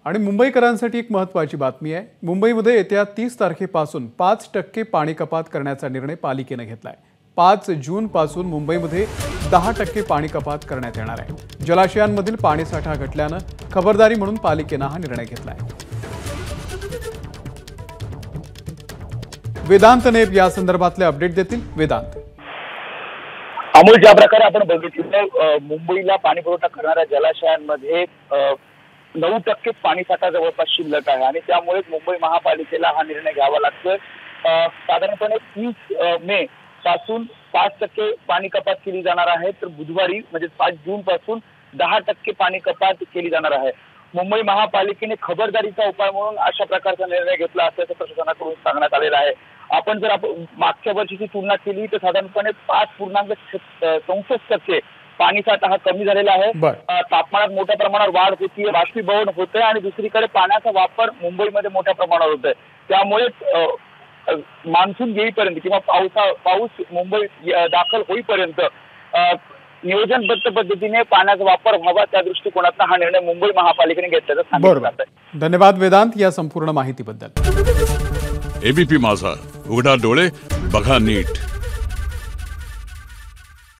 आणि मुंबईकरांसाठी एक महत्त्वाची बातमी आहे। मुंबईमध्ये येत्या 30 तारखेपासून 5% पाणी कपात करण्याचा निर्णय पालिकेने घेतलाय। 5 जून पासून मुंबईमध्ये 10% पाणी कपात करण्यात येणार आहे। जलाशयांमधील पाणीसाठा घटल्याने खबरदारी म्हणून पालिकेने हा निर्णय घेतलाय। वेदांत नेब या संदर्भातले अपडेट देतील। वेदांत। अमोल, ज्या प्रकारे आपण बघितलं मुंबईला पाणी पुरवठा करणाऱ्या जलाशयांमध्ये 9% पाणीसाठा जवळपास शिल्लक आहे आणि त्यामुळे मुंबई महापालिकेला हा निर्णय घ्यावा लागतोय। साधारणपणे 30 मे पासून 5% पाणी कपात केली जाणार आहे, तर बुधवारी म्हणजे 5 जून पासून 10% पाणी कपात केली जाणार आहे। मुंबई महापालिकेने खबरदारीचा उपाय म्हणून अशा प्रकारचा निर्णय घेतला असल्याचं प्रशासनाकडून सांगण्यात आलेलं आहे। आपण जर मागच्या वर्षीची तुलना केली तर साधारणपणे 5.64% पाणीसाठा हा कमी झालेला आहे। तापमानात मोठ्या प्रमाणावर वाढ होतीये, बाष्पीभवन होतंय आणि दुसरीकडे पाण्याचा वापर मुंबईमध्ये मोठ्या प्रमाणावर होतोय। त्यामुळे मान्सून येईपर्यंत किंवा पाऊस मुंबईत दाखल होईपर्यंत नियोजनबद्ध पद्धतीने पाण्याचा वापर व्हावा त्या दृष्टिकोनातून हा निर्णय मुंबई महापालिकेने घेतल्याचं सांगितलं जात आहे। धन्यवाद वेदांत या संपूर्ण माहितीबद्दल। एबीपी माझा, उघडा डोळे बघा नीट।